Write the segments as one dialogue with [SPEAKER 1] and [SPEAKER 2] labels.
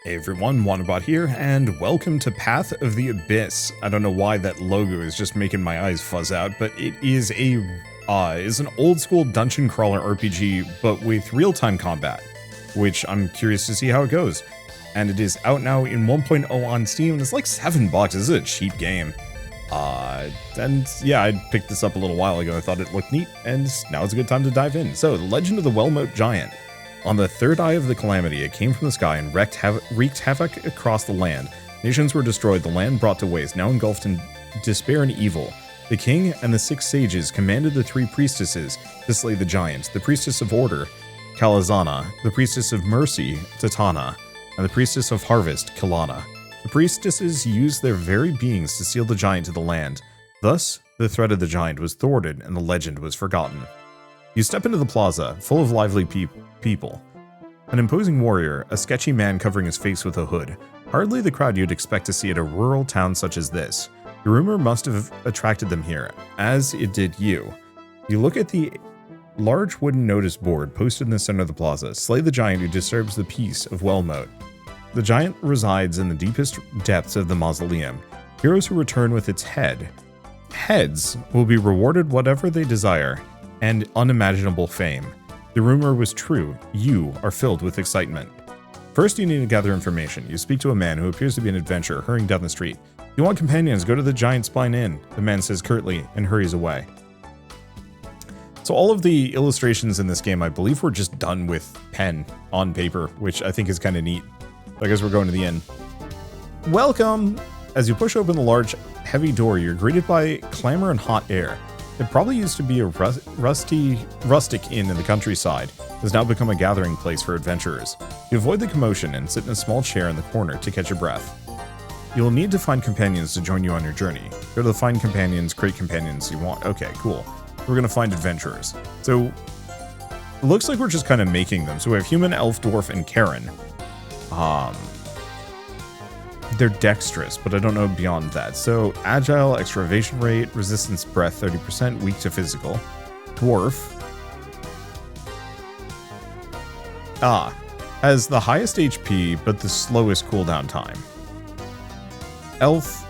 [SPEAKER 1] Hey everyone, Wanderbot here, and welcome to Path of the Abyss. I don't know why that logo is just making my eyes fuzz out, but it is an old school dungeon crawler RPG, but with real-time combat, which I'm curious to see how it goes. And it is out now in 1.0 on Steam, and it's like $7. This is a cheap game. And yeah, I picked this up a little while ago. I thought it looked neat, and now it's a good time to dive in. So, The Legend of the Wellmoat Giant. On the third eye of the calamity, it came from the sky and wreaked havoc across the land. Nations were destroyed, the land brought to waste, now engulfed in despair and evil. The king and the 6 sages commanded the 3 priestesses to slay the giant, the priestess of order, Kalazana, the priestess of mercy, Tatana, and the priestess of harvest, Kalana. The priestesses used their very beings to seal the giant to the land. Thus, the threat of the giant was thwarted and the legend was forgotten. You step into the plaza, full of lively people. An imposing warrior, a sketchy man covering his face with a hood. Hardly the crowd you'd expect to see at a rural town such as this. The rumor must have attracted them here, as it did you. You look at the large wooden notice board posted in the center of the plaza. Slay the giant who disturbs the peace of Wellmoat. The giant resides in the deepest depths of the mausoleum. Heroes who return with its heads will be rewarded whatever they desire, and unimaginable fame. The rumor was true. You are filled with excitement. First, you need to gather information. You speak to a man who appears to be an adventurer hurrying down the street. You want companions, go to the Giant Spine Inn, the man says curtly and hurries away. So all of the illustrations in this game, I believe, were just done with pen on paper, which I think is kind of neat. I guess we're going to the inn. Welcome! As you push open the large, heavy door, you're greeted by clamor and hot air. It probably used to be a rustic inn in the countryside. It has now become a gathering place for adventurers. You avoid the commotion and sit in a small chair in the corner to catch your breath. You'll need to find companions to join you on your journey. Go to the find companions, create companions you want. Okay, cool. We're gonna find adventurers. So, it looks like we're just kind of making them. So we have human, elf, dwarf, and Karen. They're dexterous, but I don't know beyond that. So, agile, extra evasion rate, resistance breath 30%, weak to physical. Dwarf. Has the highest HP, but the slowest cooldown time. Elf.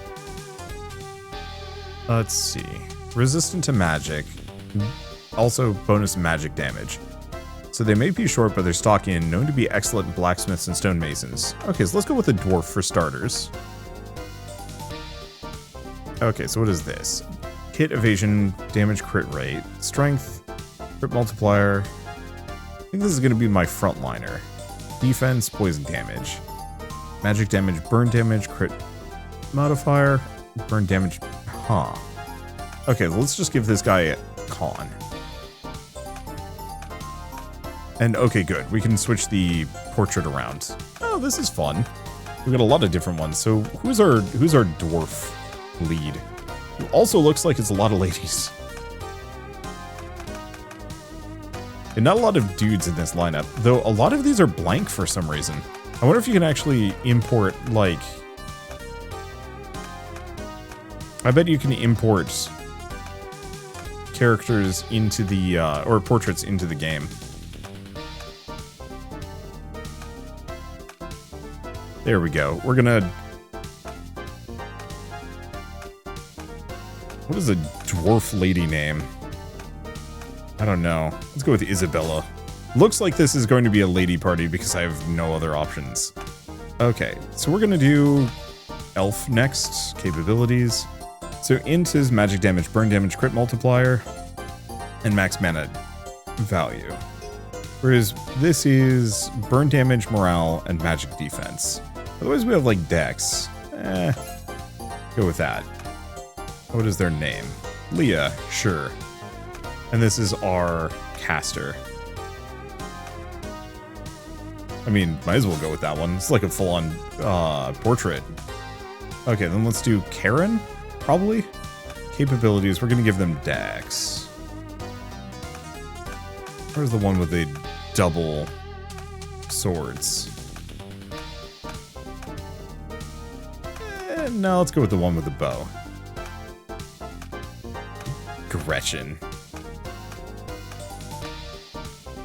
[SPEAKER 1] Let's see. Resistant to magic. Also, bonus magic damage. So they may be short, but they're stocky and known to be excellent blacksmiths and stonemasons. Okay, so let's go with a dwarf for starters. Okay, so what is this? Hit, evasion, damage, crit rate, strength, crit multiplier. I think this is going to be my frontliner. Defense, poison damage. Magic damage, burn damage, crit modifier, burn damage. Okay, let's just give this guy a con. And okay, good. We can switch the portrait around. Oh, this is fun. We've got a lot of different ones. So who's our dwarf lead? Who also looks like it's a lot of ladies. And not a lot of dudes in this lineup, though a lot of these are blank for some reason. I wonder if you can actually import, like... I bet you can import characters into the, or portraits into the game. There we go. We're gonna... What is a dwarf lady name? I don't know. Let's go with Isabella. Looks like this is going to be a lady party because I have no other options. Okay, so we're gonna do elf next. Capabilities. So int is magic damage, burn damage, crit multiplier, and max mana value. Whereas this is burn damage, morale, and magic defense. Otherwise we have like dex. Go with that. What is their name? Leah, sure. And this is our caster. I mean, might as well go with that one. It's like a full-on portrait. Okay, then let's do Karen, probably. Capabilities, we're gonna give them dex. Where's the one with the double swords? No, let's go with the one with the bow. Gretchen.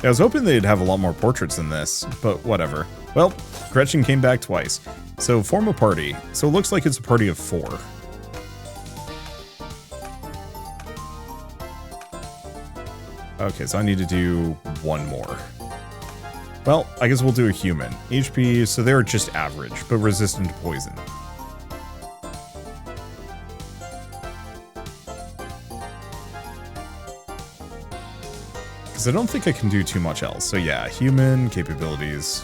[SPEAKER 1] I was hoping they'd have a lot more portraits than this, but whatever. Well, Gretchen came back twice. So form a party. So it looks like it's a party of 4. Okay, so I need to do 1 more. Well, I guess we'll do a human. HP, so they're just average, but resistant to poison. Because I don't think I can do too much else. So yeah, human capabilities.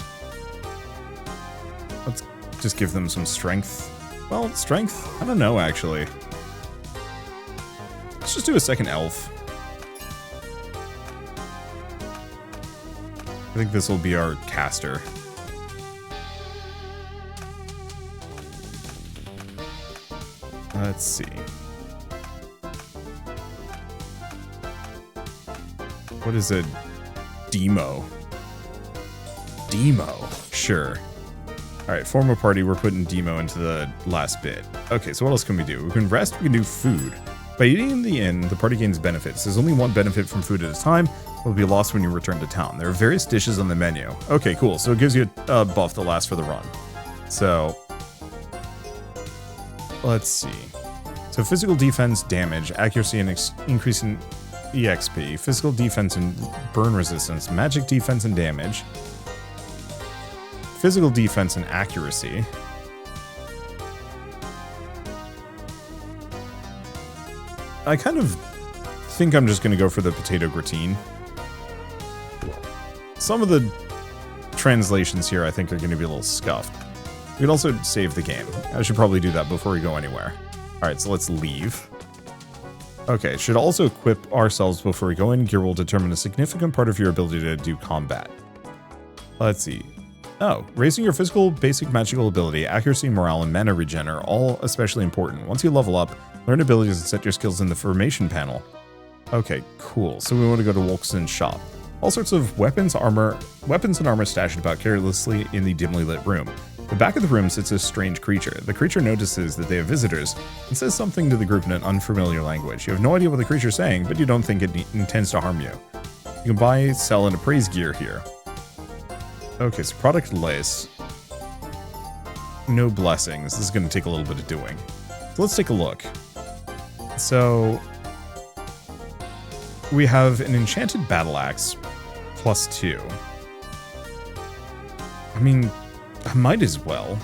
[SPEAKER 1] Let's just give them some strength. Well, strength? I don't know, actually. Let's just do a second elf. I think this will be our caster. Let's see. What is a demo? Demo, sure. Alright, form a party, we're putting demo into the last bit. Okay, so what else can we do? We can rest, we can do food. By eating in the inn, the party gains benefits. There's only one benefit from food at a time. It will be lost when you return to town. There are various dishes on the menu. Okay, cool. So it gives you a buff that lasts for the run. So, let's see. So physical defense, damage, accuracy, and increase in EXP. Physical defense and burn resistance. Magic defense and damage. Physical defense and accuracy. I kind of think I'm just going to go for the potato gratin. Some of the translations here I think are going to be a little scuffed. We could also save the game. I should probably do that before we go anywhere. Alright, so let's leave. Okay, should also equip ourselves before we go in. Gear will determine a significant part of your ability to do combat. Let's see. Oh, raising your physical, basic magical ability, accuracy, morale, and mana regen are all especially important. Once you level up, learn abilities and set your skills in the formation panel. Okay, cool. So we want to go to Wolkson's shop. All sorts of weapons and armor stashed about carelessly in the dimly lit room. The back of the room sits a strange creature. The creature notices that they have visitors and says something to the group in an unfamiliar language. You have no idea what the creature is saying, but you don't think it intends to harm you. You can buy, sell, and appraise gear here. Okay, so product list. No blessings. This is going to take a little bit of doing. So let's take a look. So we have an enchanted battle axe +2. I mean, I might as well.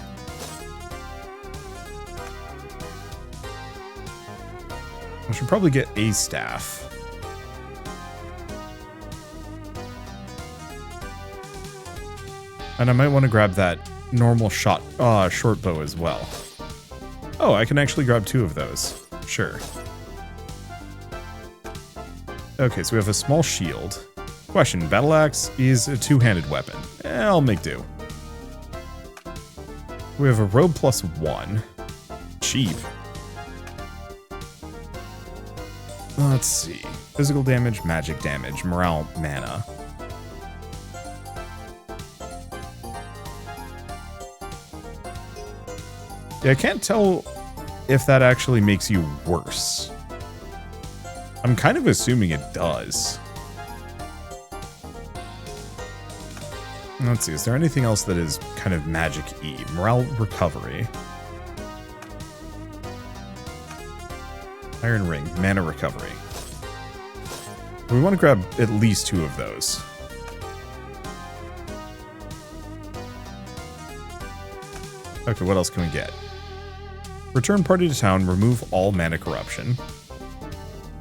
[SPEAKER 1] I should probably get a staff. And I might want to grab that normal short bow as well. Oh, I can actually grab 2 of those. Sure. Okay, so we have a small shield. Question, battle axe is a 2-handed weapon. I'll make do. We have a robe +1. Cheap. Let's see. Physical damage, magic damage, morale, mana. Yeah, I can't tell if that actually makes you worse. I'm kind of assuming it does. Let's see, is there anything else that is kind of magic-y? Morale recovery. Iron ring, mana recovery. We want to grab at least 2 of those. Okay, what else can we get? Return party to town, remove all mana corruption.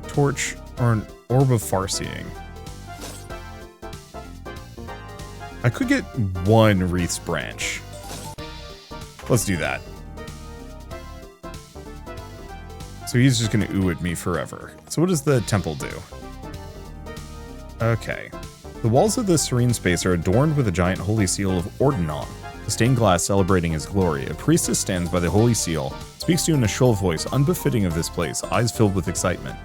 [SPEAKER 1] Torch, or an orb of farseeing. I could get 1 Wreath's branch. Let's do that. So he's just going to ooh at me forever. So what does the temple do? Okay. The walls of the serene space are adorned with a giant holy seal of Ordinon, a stained glass celebrating his glory. A priestess stands by the holy seal, speaks to you in a shrill voice unbefitting of this place, eyes filled with excitement.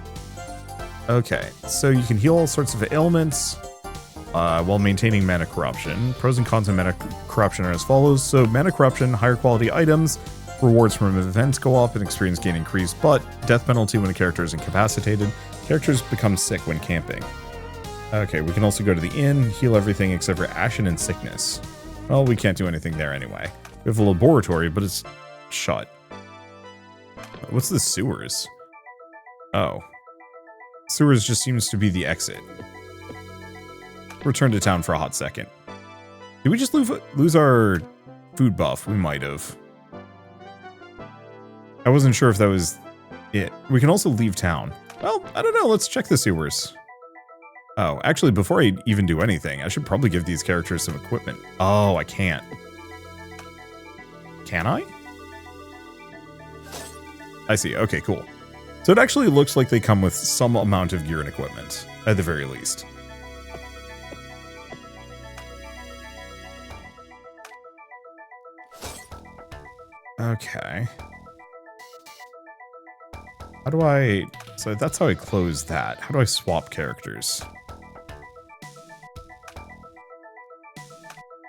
[SPEAKER 1] Okay, so you can heal all sorts of ailments while maintaining mana corruption. Pros and cons of mana corruption are as follows. So mana corruption, higher quality items, rewards from events go up and experience gain increase, but death penalty when a character is incapacitated. Characters become sick when camping. Okay, we can also go to the inn, heal everything except for ashen and sickness. Well, we can't do anything there anyway. We have a laboratory, but it's shut. What's the sewers? Oh. Sewers just seems to be the exit. Return to town for a hot second. Did we just lose our food buff? We might have. I wasn't sure if that was it. We can also leave town. Well, I don't know. Let's check the sewers. Oh, actually, before I even do anything, I should probably give these characters some equipment. Oh, I can't. Can I? I see. Okay, cool. So it actually looks like they come with some amount of gear and equipment, at the very least. Okay. How do I... So that's how I close that. How do I swap characters?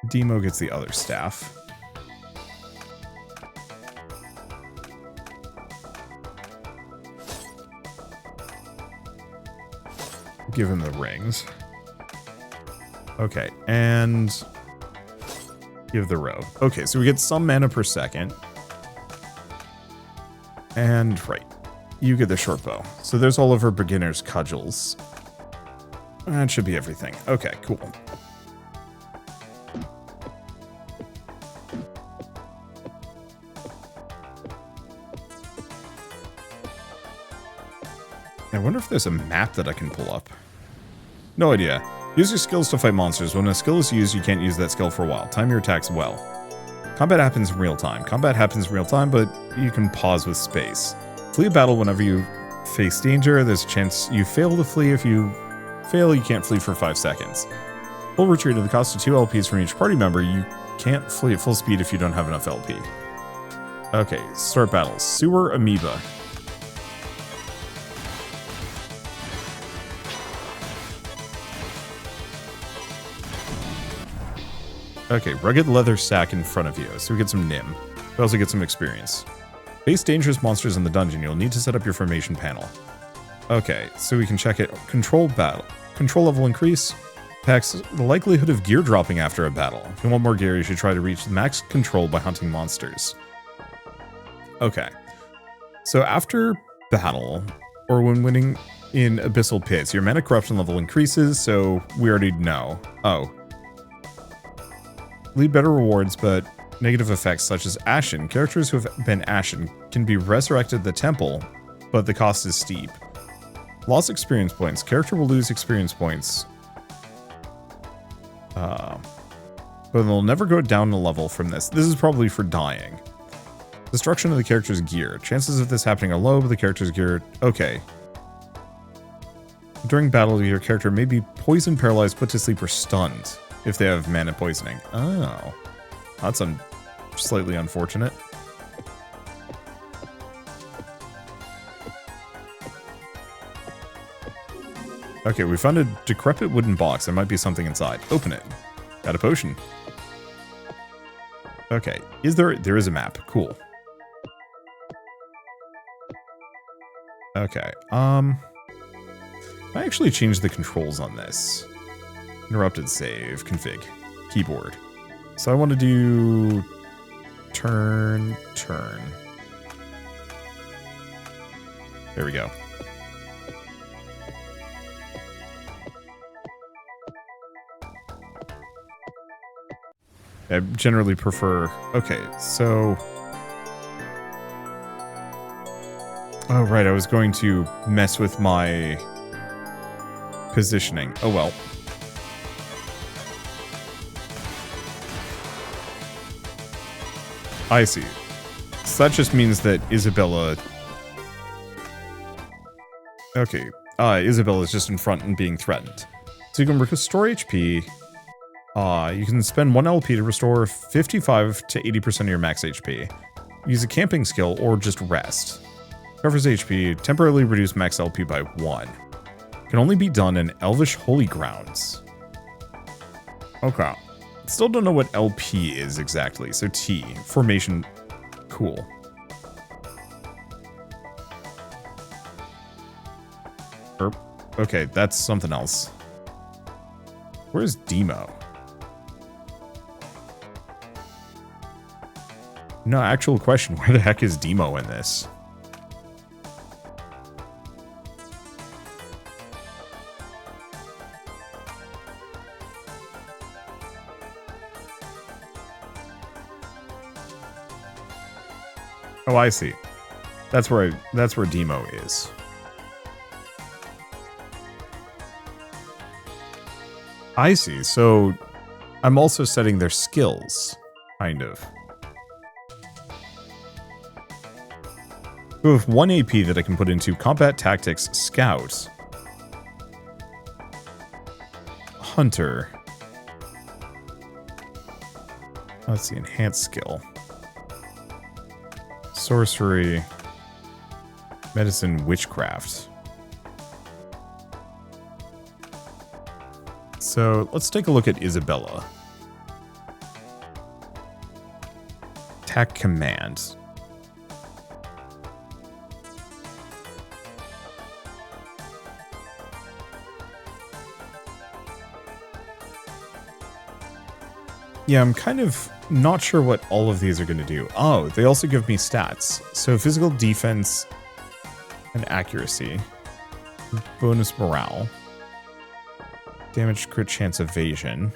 [SPEAKER 1] Demo gets the other staff. Give him the rings. Okay, and give the robe. Okay, so we get some mana per second. And, right, you get the short bow. So there's all of our beginner's cudgels. That should be everything. Okay, cool. I wonder if there's a map that I can pull up. No idea. Use your skills to fight monsters. When a skill is used, you can't use that skill for a while. Time your attacks well. Combat happens in real time. Combat happens in real time, but you can pause with space. Flee a battle whenever you face danger. There's a chance you fail to flee. If you fail, you can't flee for 5 seconds. Full retreat at the cost of 2 LPs from each party member. You can't flee at full speed if you don't have enough LP. Okay, start battles. Sewer Amoeba. Okay, rugged leather sack in front of you, so we get some Nim. We also get some experience. Face dangerous monsters in the dungeon. You'll need to set up your formation panel. Okay, so we can check it. Control battle. Control level increase. Packs the likelihood of gear dropping after a battle. If you want more gear, you should try to reach max control by hunting monsters. Okay. So after battle, or when winning in abyssal pits, your mana corruption level increases, so we already know. Oh. Lead better rewards, but negative effects such as Ashen. Characters who have been Ashen can be resurrected at the temple, but the cost is steep. Lost experience points. Character will lose experience points. But they'll never go down a level from this. This is probably for dying. Destruction of the character's gear. Chances of this happening are low, but the character's gear... Okay. During battle, your character may be poisoned, paralyzed, put to sleep, or stunned if they have mana poisoning. Oh. That's slightly unfortunate. Okay, we found a decrepit wooden box. There might be something inside. Open it. Got a potion. Okay, there is a map. Cool. Okay, I actually changed the controls on this. Interrupted save, config, keyboard. So I want to do turn. There we go. I generally prefer... Okay, so... Oh, right, I was going to mess with my positioning. Oh, well. I see. So that just means that Isabella... Okay, Isabella is just in front and being threatened. So you can restore HP... you can spend 1 LP to restore 55 to 80% of your max HP. Use a camping skill or just rest. Covers HP, temporarily reduce max LP by 1. Can only be done in Elvish Holy Grounds. Okay. Still don't know what LP is exactly, so T. Formation. Cool. Okay, that's something else. Where's Demo? No, actual question. Where the heck is Demo in this? Oh, I see. That's where Demo is. I see. So I'm also setting their skills, kind of. We have 1 AP that I can put into Combat Tactics Scout. Hunter. Let's see, enhanced skill. Sorcery. Medicine, Witchcraft. So let's take a look at Isabella. Attack Command. Yeah, I'm kind of not sure what all of these are going to do. Oh, they also give me stats. So physical defense and accuracy. Bonus morale. Damage, crit chance, evasion.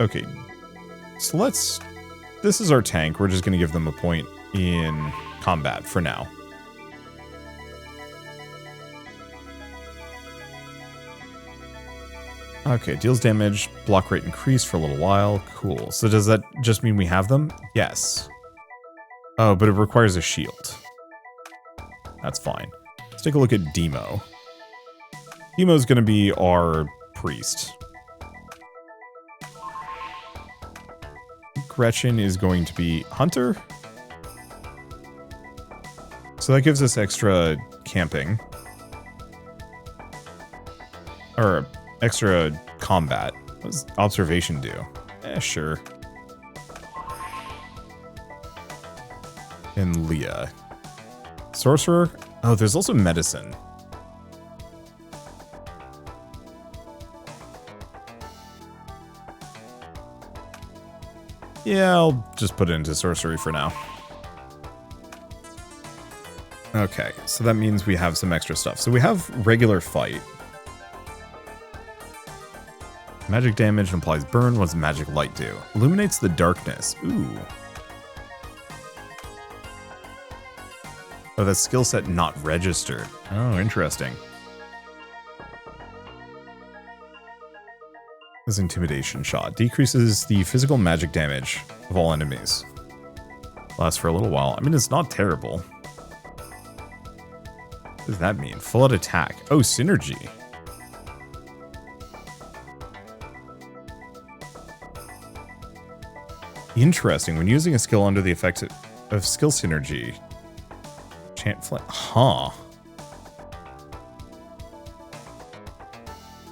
[SPEAKER 1] Okay. So this is our tank. We're just going to give them a point in combat for now. Okay, deals damage, block rate increased for a little while. Cool. So does that just mean we have them? Yes. Oh, but it requires a shield. That's fine. Let's take a look at Demo. Demo's going to be our priest. Gretchen is going to be hunter. So that gives us extra camping. Or extra combat. What does observation do? Sure. And Leah. Sorcerer? Oh, there's also medicine. Yeah, I'll just put it into sorcery for now. Okay, so that means we have some extra stuff. So we have regular fight. Magic damage implies burn. What does magic light do? Illuminates the darkness. Ooh. Oh, that's skill set not registered. Oh, interesting. This intimidation shot decreases the physical magic damage of all enemies. Lasts for a little while. I mean, it's not terrible. What does that mean? Full out attack. Oh, synergy. Interesting. When using a skill under the effect of skill synergy. Chant flame. Huh.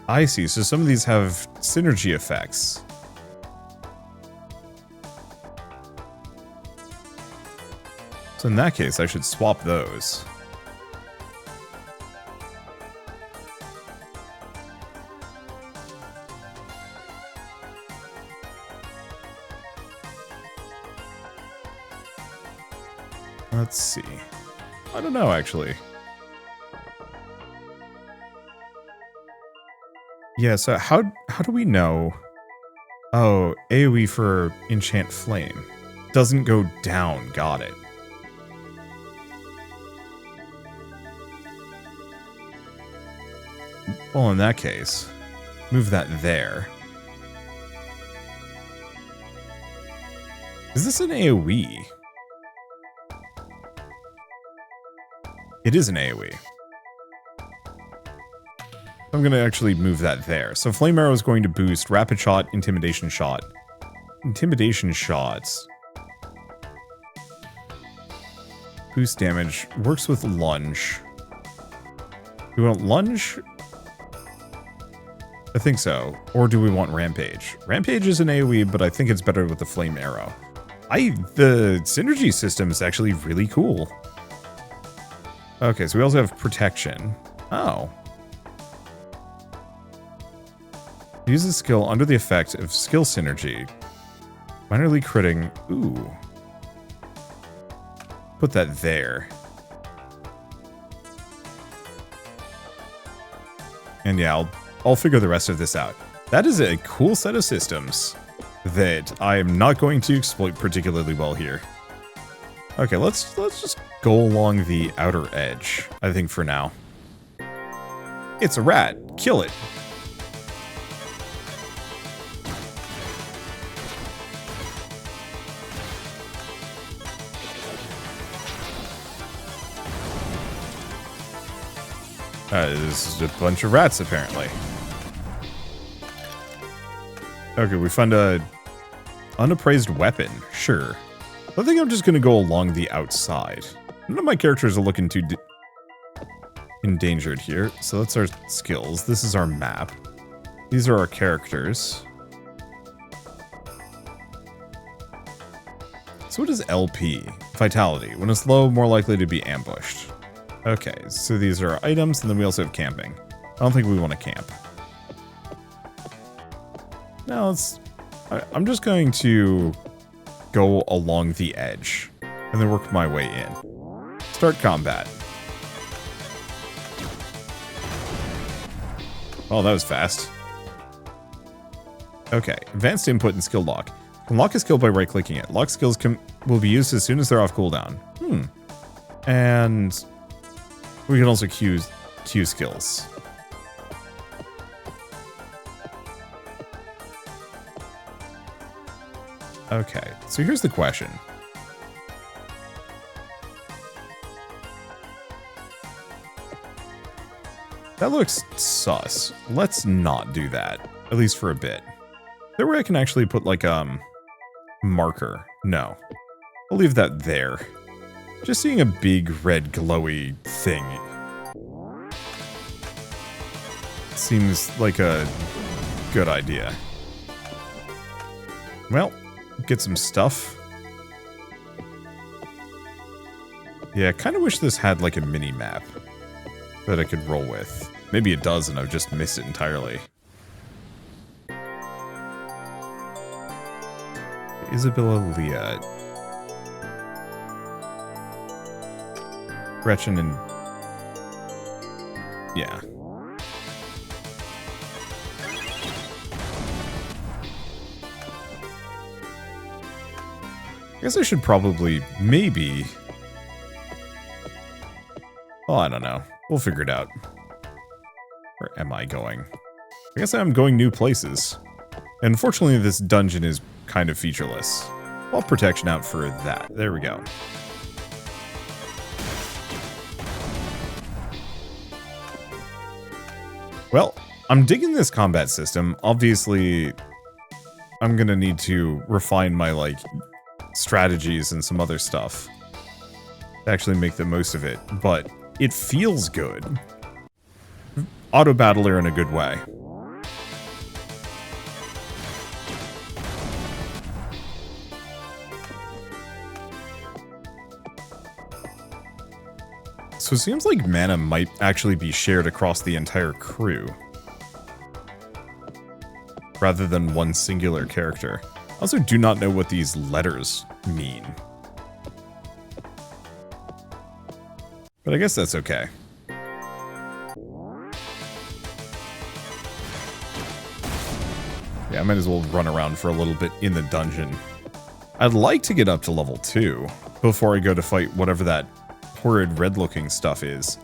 [SPEAKER 1] I see. So some of these have synergy effects. So in that case, I should swap those. Let's see. I don't know, actually. Yeah, so how do we know? Oh, AoE for Enchant Flame. Doesn't go down. Got it. Well, in that case, move that there. Is this an AoE? It is an AoE. I'm going to actually move that there. So Flame Arrow is going to boost Rapid Shot, Intimidation Shot. Intimidation Shots. Boost damage. Works with Lunge. Do we want Lunge? I think so. Or do we want Rampage? Rampage is an AoE, but I think it's better with the Flame Arrow. The synergy system is actually really cool. Okay, so we also have Protection. Oh. Use a skill under the effect of skill synergy. Minorly critting. Ooh. Put that there. And yeah, I'll figure the rest of this out. That is a cool set of systems that I am not going to exploit particularly well here. Okay, let's just go along the outer edge, I think, for now. It's a rat. Kill it. This is a bunch of rats, apparently. Okay, we found a unappraised weapon. Sure. I think I'm just going to go along the outside. None of my characters are looking too endangered here. So that's our skills. This is our map. These are our characters. So what is LP? Vitality. When it's low, more likely to be ambushed. Okay, so these are our items, and then we also have camping. I don't think we want to camp. Now I'm just going to go along the edge, and then work my way in. Start combat. Oh, that was fast. Okay, advanced input and skill lock. Can lock a skill by right-clicking it. Lock skills will be used as soon as they're off cooldown. And we can also queue skills. Okay, so here's the question. That looks sus. Let's not do that, at least for a bit. There where I can actually put like marker. No, I'll leave that there. Just seeing a big red glowy thing seems like a good idea. Well, get some stuff. Yeah, I kind of wish this had like a mini map that I could roll with. Maybe it does and I've just missed it entirely. Isabella Leah. Gretchen and... yeah. I guess I should probably, maybe... well, I don't know. We'll figure it out. Where am I going? I guess I'm going new places. And unfortunately, this dungeon is kind of featureless. I'll protection out for that. There we go. Well, I'm digging this combat system. Obviously, I'm gonna need to refine my, like, strategies and some other stuff to actually make the most of it, but it feels good. Auto-battler in a good way. So it seems like mana might actually be shared across the entire crew, rather than one singular character. I also do not know what these letters mean. But I guess that's okay. Yeah, I might as well run around for a little bit in the dungeon. I'd like to get up to level 2 before I go to fight whatever that horrid red-looking stuff is.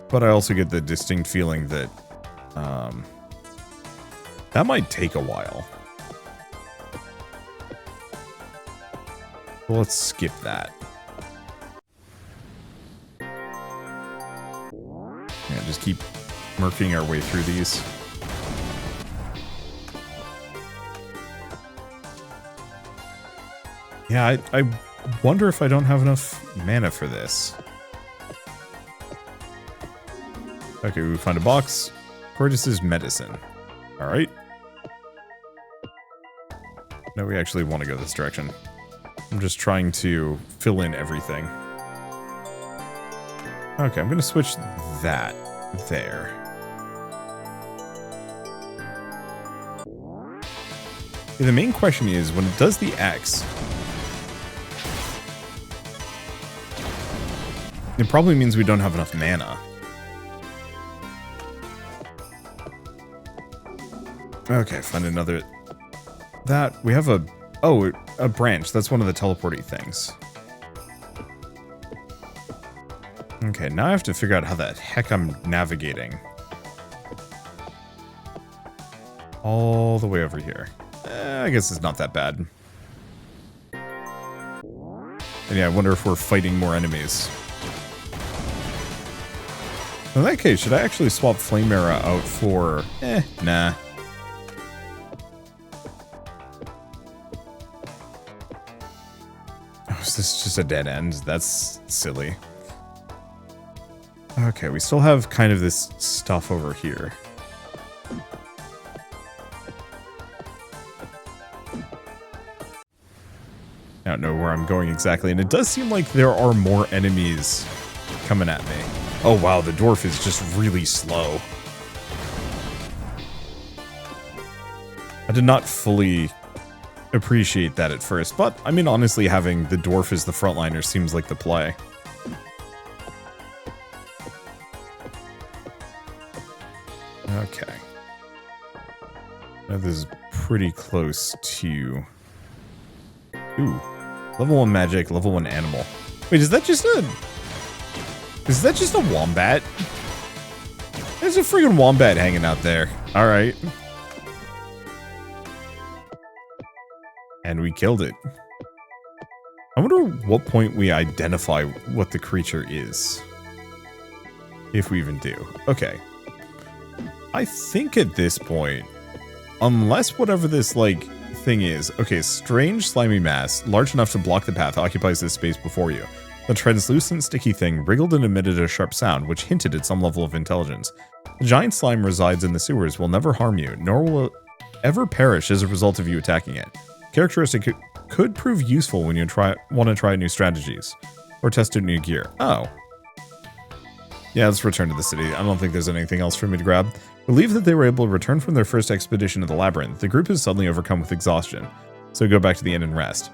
[SPEAKER 1] But I also get the distinct feeling that that might take a while. Well, let's skip that. Yeah, just keep murking our way through these. Yeah, I wonder if I don't have enough mana for this. Okay, we found a box. Purchases medicine. Alright. No, we actually want to go this direction. I'm just trying to fill in everything. Okay, I'm going to switch that there. The main question is, when it does the X, it probably means we don't have enough mana. Okay, find another... That, we have a... Oh, a branch. That's one of the teleporty things. Okay, now I have to figure out how the heck I'm navigating. All the way over here. I guess it's not that bad. And yeah, I wonder if we're fighting more enemies. In that case, should I actually swap Flame Era out for... nah. Oh, is this just a dead end? That's silly. Okay, we still have kind of this stuff over here. I don't know where I'm going exactly, and it does seem like there are more enemies coming at me. Oh wow, the dwarf is just really slow. I did not fully appreciate that at first, but I mean honestly having the dwarf as the frontliner seems like the play. Okay. Now this is pretty close to... Ooh. Level 1 magic, level 1 animal. Wait, is that just a... Is that just a wombat? There's a friggin' wombat hanging out there. Alright. And we killed it. I wonder what point we identify what the creature is. If we even do. Okay. I think at this point, unless whatever this, like, thing is... Okay, strange slimy mass, large enough to block the path, occupies this space before you. The translucent sticky thing wriggled and emitted a sharp sound, which hinted at some level of intelligence. The giant slime resides in the sewers, will never harm you, nor will it ever perish as a result of you attacking it. Characteristic could prove useful when you want to try new strategies, or test out new gear. Oh. Yeah, let's return to the city. I don't think there's anything else for me to grab. Relieved that they were able to return from their first expedition to the labyrinth, the group is suddenly overcome with exhaustion, so go back to the inn and rest.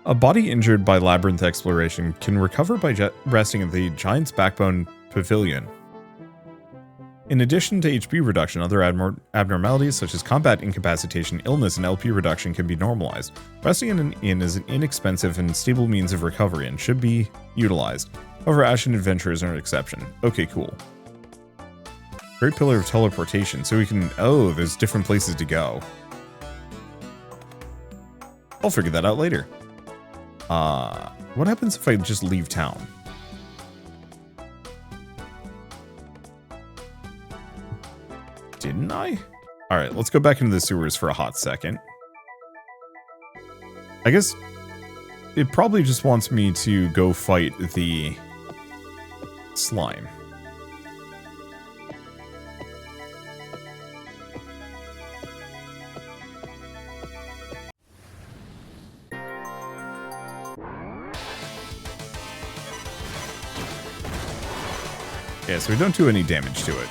[SPEAKER 1] A body injured by labyrinth exploration can recover by resting at the Giant's Backbone Pavilion. In addition to HP reduction, other abnormalities such as combat incapacitation, illness, and LP reduction can be normalized. Resting in an inn is an inexpensive and stable means of recovery and should be utilized. However, Ashen Adventurers are an exception. Okay, cool. Great Pillar of Teleportation, so we can... Oh, there's different places to go. I'll figure that out later. What happens if I just leave town? Didn't I? Alright, let's go back into the sewers for a hot second. I guess it probably just wants me to go fight the slime. Yeah, so we don't do any damage to it.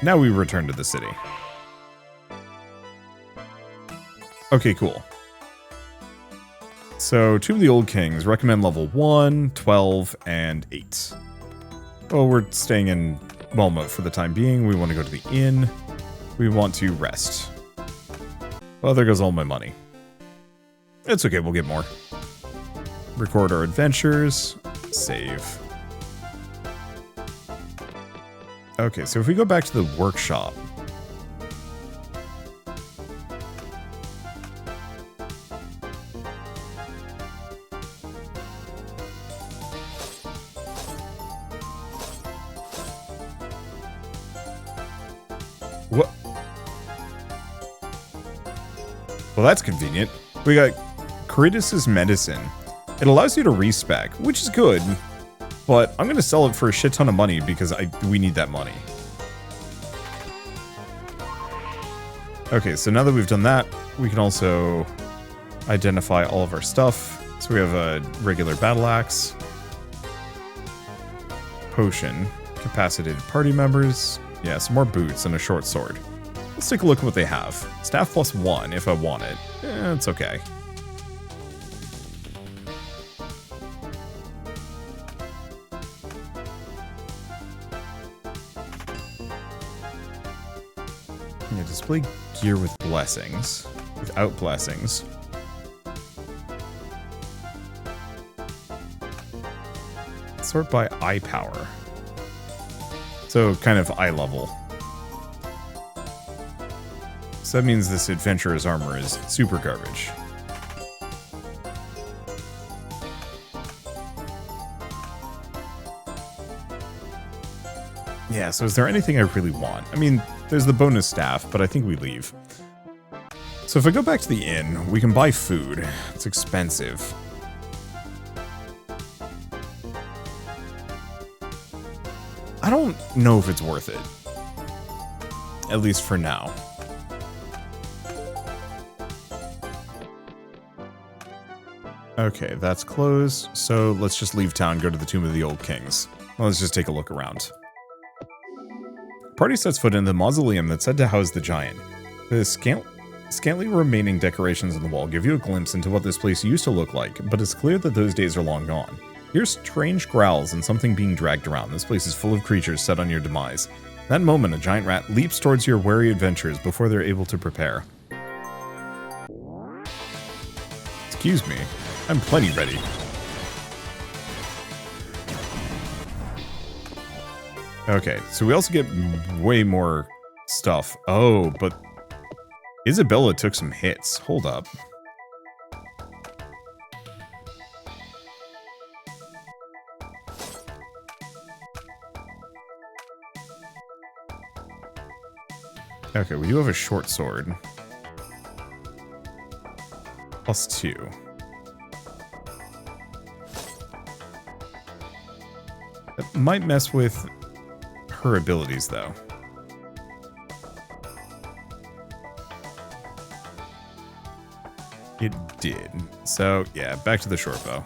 [SPEAKER 1] Now we return to the city. Okay, cool. So, Tomb of the Old Kings, recommend level 1, 12, and 8. Well, we're staying in Wellmoat for the time being. We want to go to the inn. We want to rest. Well, there goes all my money. It's okay, we'll get more. Record our adventures. Save. Okay, so if we go back to the workshop. What? Well, that's convenient. We got Caritas' medicine. It allows you to respec, which is good, but I'm going to sell it for a shit ton of money because we need that money. Okay, so now that we've done that, we can also identify all of our stuff. So we have a regular battle axe. potion. Capacitated party members. Yeah, some more boots and a short sword. Let's take a look at what they have. Staff +1 if I want it. It's okay. Yeah, display gear with blessings. Without blessings. Sort by eye power. So kind of eye level. So that means this adventurer's armor is super garbage. Yeah, so is there anything I really want? I mean, there's the bonus staff, but I think we leave. So if I go back to the inn, we can buy food. It's expensive. I don't know if it's worth it. At least for now. Okay, that's closed. So let's just leave town, go to the Tomb of the Old Kings. Let's just take a look around. Party sets foot in the mausoleum that's said to house the giant. The scantily remaining decorations on the wall give you a glimpse into what this place used to look like, but it's clear that those days are long gone. Hear strange growls and something being dragged around. This place is full of creatures set on your demise. That moment, a giant rat leaps towards your wary adventurers before they're able to prepare. Excuse me. I'm plenty ready. Okay, so we also get way more stuff. Oh, but Isabella took some hits. Hold up. Okay, we do have a short sword. +2. That might mess with her abilities, though. It did. So, yeah, back to the short bow.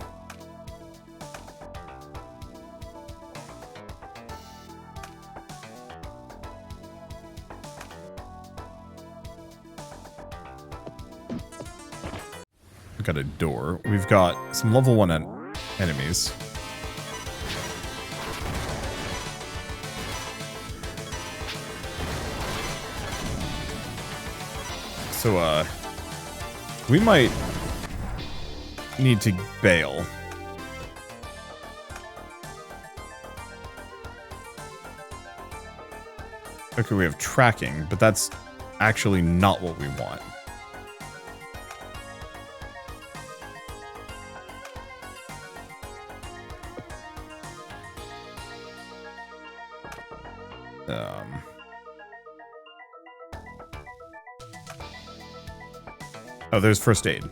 [SPEAKER 1] We've got a door. We've got some level 1 enemies. So, we might need to bail. Okay, we have tracking, but that's actually not what we want. Oh, there's first aid.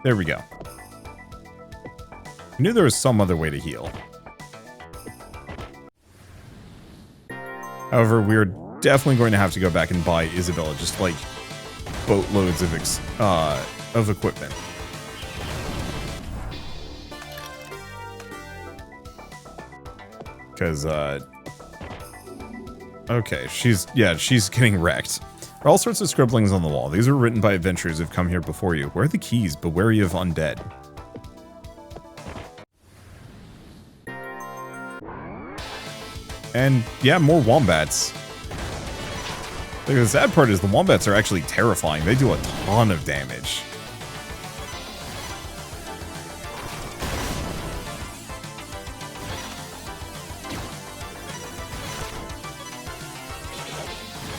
[SPEAKER 1] There we go. I knew there was some other way to heal. However, we're definitely going to have to go back and buy Isabella just like boatloads of equipment. Because, okay, she's getting wrecked. There are all sorts of scribblings on the wall. These were written by adventurers who've come here before you. Where are the keys? But wary of undead. And, yeah, more wombats. The sad part is the wombats are actually terrifying. They do a ton of damage.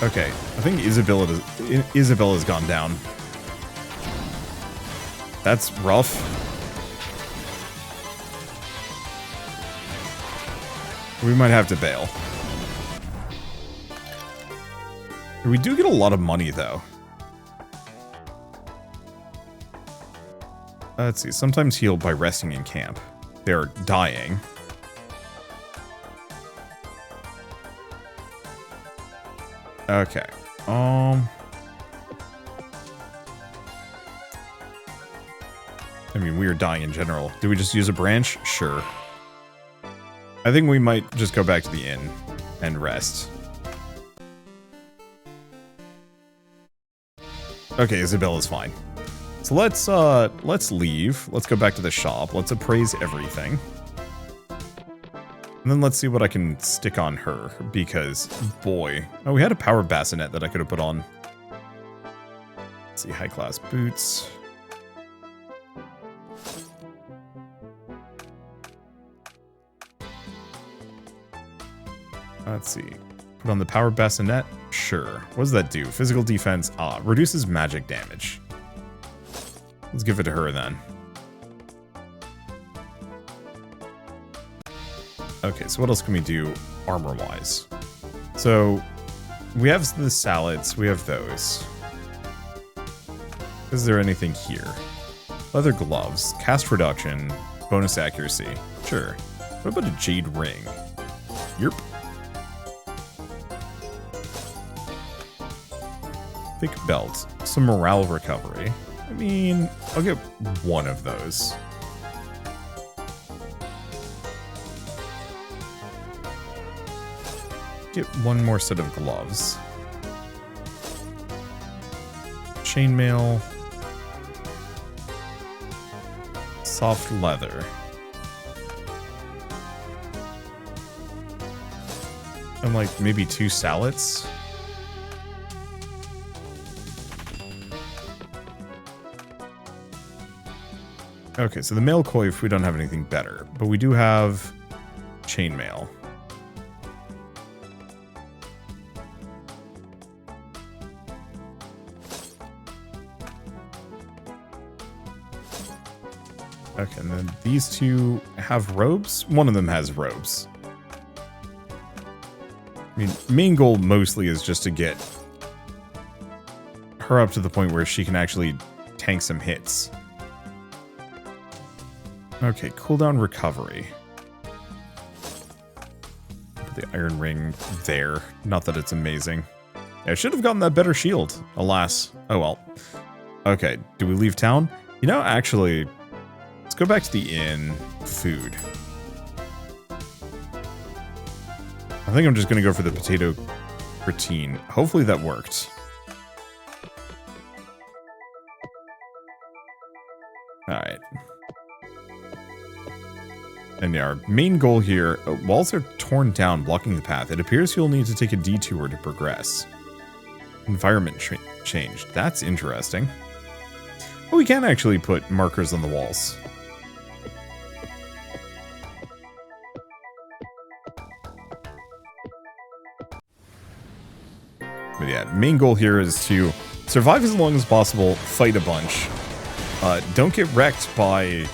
[SPEAKER 1] Okay, I think Isabella's gone down. That's rough. We might have to bail. We do get a lot of money, though. Let's see. Sometimes healed by resting in camp. They're dying. Okay. I mean, we are dying in general. Do we just use a branch? Sure. I think we might just go back to the inn and rest. Okay, Isabella's fine. So let's leave. Let's go back to the shop. Let's appraise everything. And then let's see what I can stick on her, because, boy. Oh, we had a power bassinet that I could have put on. Let's see, high-class boots. Let's see. Put on the power bassinet? Sure. What does that do? Physical defense. Ah, reduces magic damage. Let's give it to her then. Okay, so what else can we do armor-wise? So, we have the salads. We have those. Is there anything here? Leather gloves. Cast reduction. Bonus accuracy. Sure. What about a jade ring? Yerp. Thick belt. Some morale recovery. I mean, I'll get one of those. Get one more set of gloves. Chainmail. Soft leather. And like maybe 2 salads. Okay, so the mail coif, we don't have anything better, but we do have chainmail. Okay, and then these two have robes. One of them has robes. I mean, main goal mostly is just to get her up to the point where she can actually tank some hits. Okay, cooldown recovery. Put the iron ring there. Not that it's amazing. Yeah, I should have gotten that better shield. Alas. Oh well. Okay, do we leave town? You know, actually, let's go back to the inn. Food. I think I'm just going to go for the potato gratine. Hopefully that worked. Alright. And yeah, our main goal here, walls are torn down, blocking the path. It appears you'll need to take a detour to progress. Environment changed. That's interesting. Oh, we can actually put markers on the walls. But yeah, main goal here is to survive as long as possible, fight a bunch. Don't get wrecked by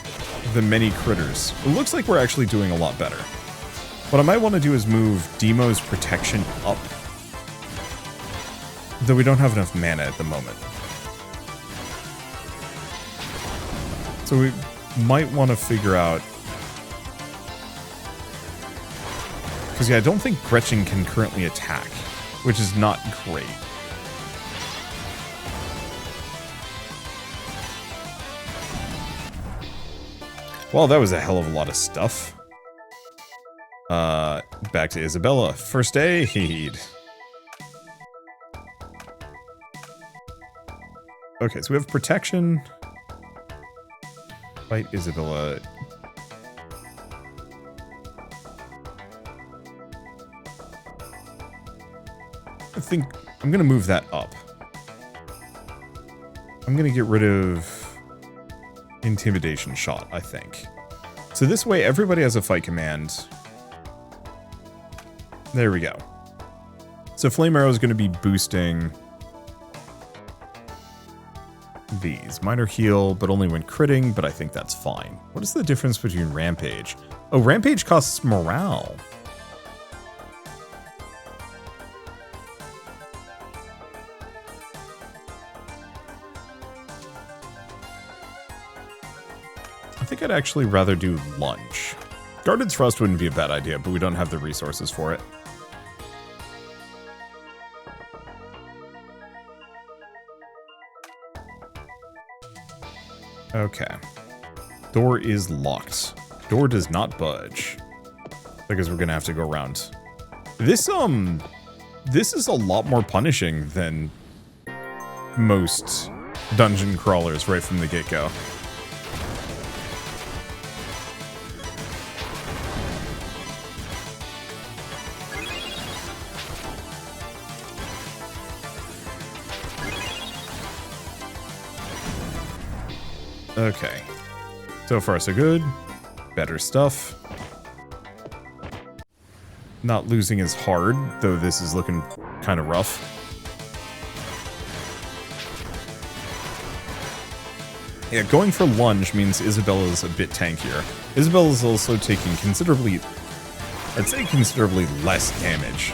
[SPEAKER 1] the many critters. It looks like we're actually doing a lot better. What I might want to do is move Demo's protection up. Though we don't have enough mana at the moment. So we might want to figure out... Because yeah, I don't think Gretchen can currently attack, which is not great. Well, that was a hell of a lot of stuff. Back to Isabella. First aid. Okay, so we have protection. Fight Isabella. I think I'm gonna move that up. I'm gonna get rid of intimidation shot, I think. So this way everybody has a fight command. There we go. So Flame Arrow is going to be boosting these. Minor heal, but only when critting, but I think that's fine. What is the difference between Rampage? Oh, Rampage costs morale. I think I'd actually rather do Lunge. Guarded Thrust wouldn't be a bad idea, but we don't have the resources for it. Okay. Door is locked. Door does not budge. because we're gonna have to go around. This is a lot more punishing than most dungeon crawlers right from the get-go. Okay. So far, so good. Better stuff. Not losing as hard, though this is looking kind of rough. Yeah, going for lunge means Isabella's a bit tankier. Isabella's also taking considerably, I'd say considerably less damage.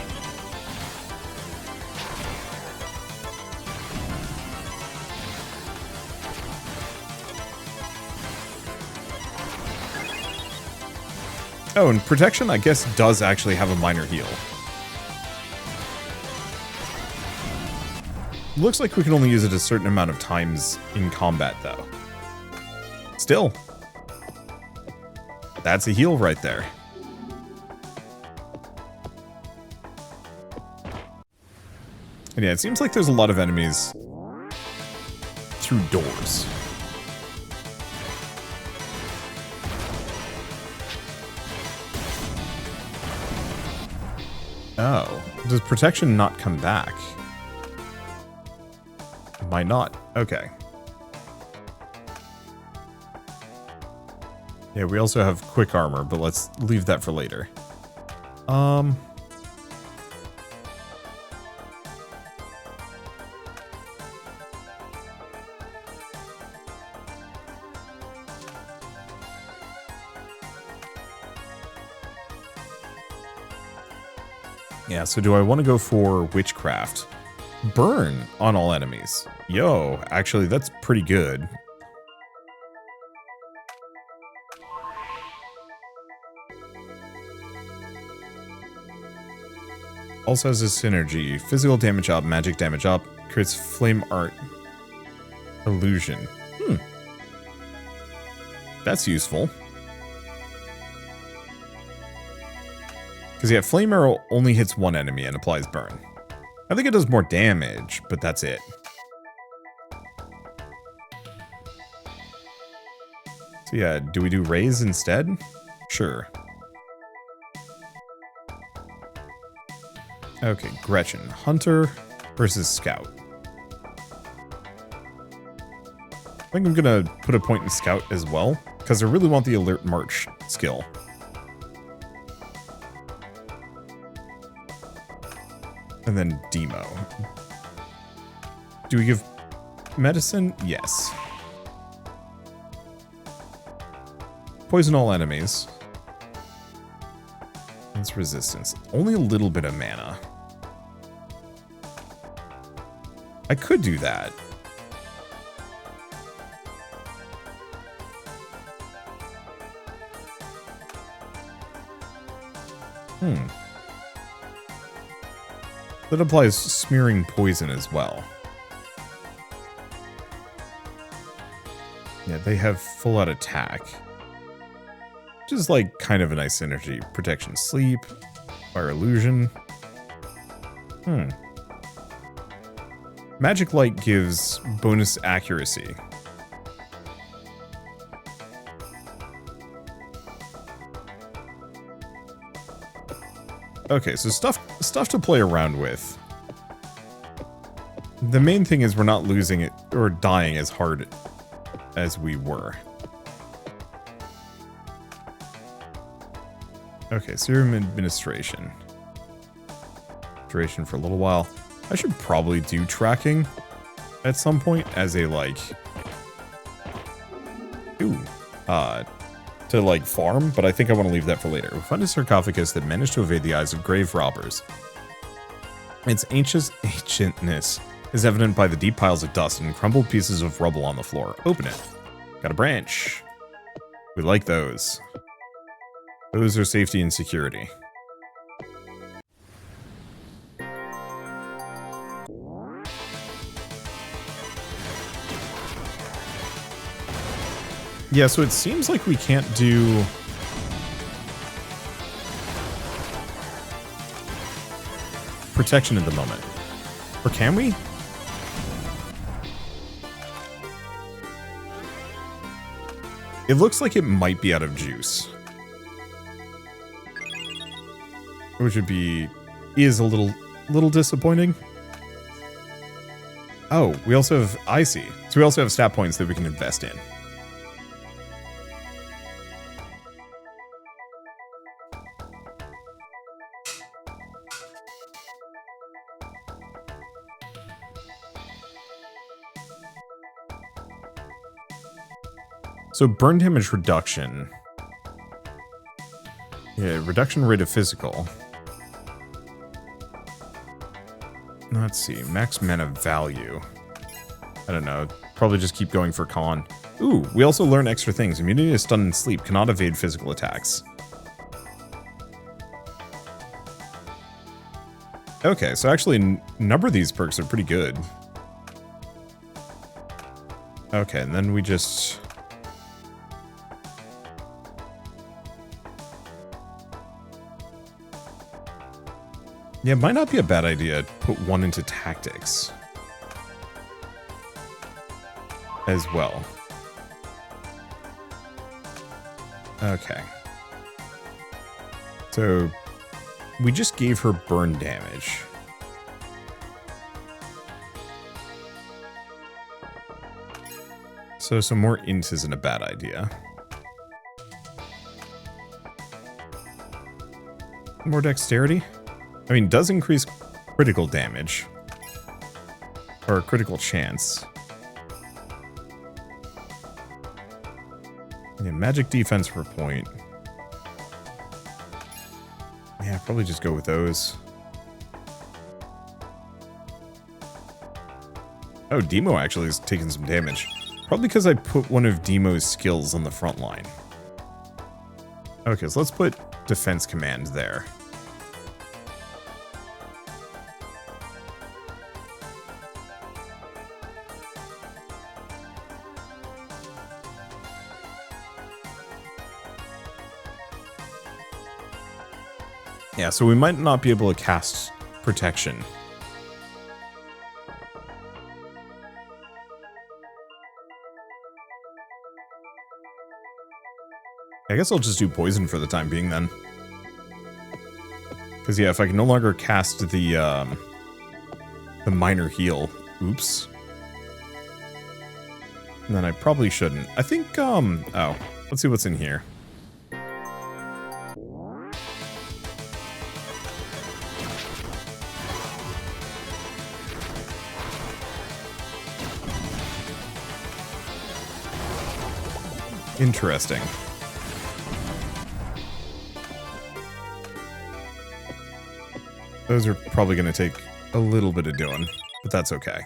[SPEAKER 1] Oh, and protection, I guess, does actually have a minor heal. Looks like we can only use it a certain amount of times in combat, though. Still. That's a heal right there. And yeah, it seems like there's a lot of enemies through doors. Oh. Does protection not come back? Might not. Okay. Yeah, we also have quick armor, but let's leave that for later. Yeah, so do I want to go for witchcraft? Burn on all enemies. Yo, actually, that's pretty good. Also has a synergy. Physical damage up, magic damage up. Creates flame art illusion. That's useful. Because yeah, flame arrow only hits one enemy and applies burn. I think it does more damage, but that's it. So yeah, do we do raise instead? Sure. Okay, Gretchen. Hunter versus Scout. I think I'm gonna put a point in Scout as well, because I really want the Alert March skill. And then Demo. Do we give medicine? Yes. Poison all enemies. It's resistance. Only a little bit of mana. I could do that. That applies smearing poison as well. Yeah, they have full out attack. Which is like kind of a nice synergy. Protection sleep, fire illusion. Magic light gives bonus accuracy. Okay, so stuff to play around with. The main thing is we're not losing it or dying as hard as we were. Okay, serum administration. Duration for a little while. I should probably do tracking at some point as a like to like farm, but I think I want to leave that for later. We find a sarcophagus that managed to evade the eyes of grave robbers. Its ancientness is evident by the deep piles of dust and crumbled pieces of rubble on the floor. Open it. Got a branch. We like those. Those are safety and security. Yeah, so it seems like we can't do protection at the moment. Or can we? It looks like it might be out of juice. Which would be... is a little disappointing. Oh, we also have... I see. So we also have stat points that we can invest in. So burn damage reduction. Yeah, reduction rate of physical. Let's see, max mana value. I don't know, probably just keep going for con. Ooh, we also learn extra things. Immunity to stun and sleep, cannot evade physical attacks. Okay, so actually a number of these perks are pretty good. Okay, and then we just... yeah, it might not be a bad idea to put one into tactics as well. Okay. So we just gave her burn damage. So some more int isn't a bad idea. More dexterity? I mean, does increase critical damage. Or critical chance. Yeah, magic defense per point. Yeah, probably just go with those. Oh, Demo actually is taking some damage. Probably because I put one of Demo's skills on the front line. Okay, so let's put defense command there. Yeah, so we might not be able to cast protection. I guess I'll just do poison for the time being then. Because yeah, if I can no longer cast the minor heal, oops. Then I probably shouldn't. I think, oh, let's see what's in here. Interesting. Those are probably going to take a little bit of doing, but that's okay.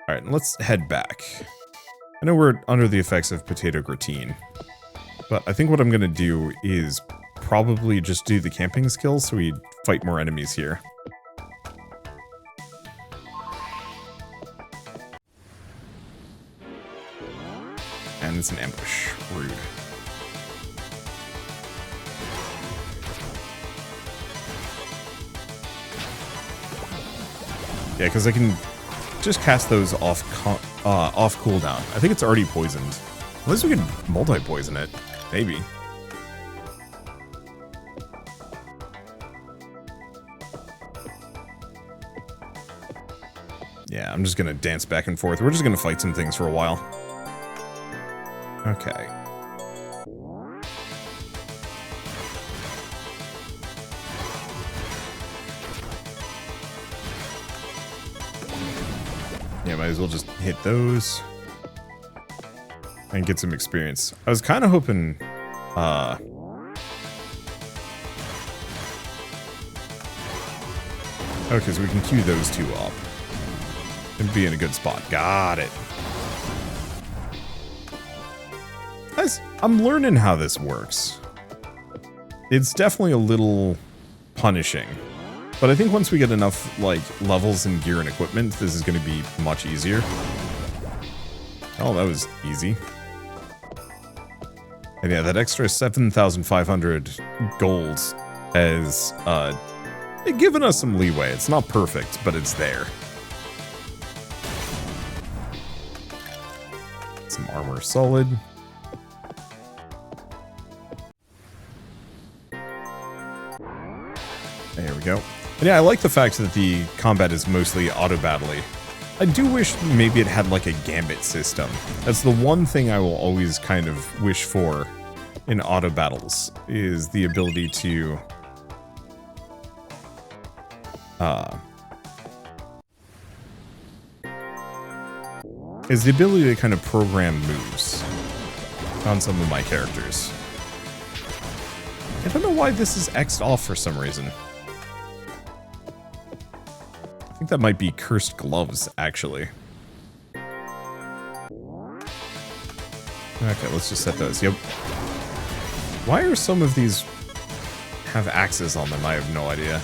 [SPEAKER 1] Alright, let's head back. I know we're under the effects of potato gratin, but I think what I'm going to do is probably just do the camping skill so we fight more enemies here. And it's an ambush. Rude. Yeah, because I can just cast those off cooldown. I think it's already poisoned. Unless we can multi-poison it. Maybe. Yeah, I'm just gonna dance back and forth. We're just gonna fight some things for a while. Okay. Yeah, might as well just hit those. And get some experience. I was kind of hoping, okay, so we can queue those two up. And be in a good spot. Got it. Guys, I'm learning how this works. It's definitely a little punishing. But I think once we get enough, like, levels in gear and equipment, this is going to be much easier. Oh, that was easy. And yeah, that extra 7,500 gold as They've given us some leeway. It's not perfect, but it's there. Some armor solid. There we go. And yeah, I like the fact that the combat is mostly auto-battly. I do wish maybe it had like a gambit system. That's the one thing I will always kind of wish for in auto battles, is the ability to kind of program moves on some of my characters. I don't know why this is X'd off for some reason. I think that might be cursed gloves, actually. Okay, let's just set those. Yep. Why are some of these have axes on them? I have no idea.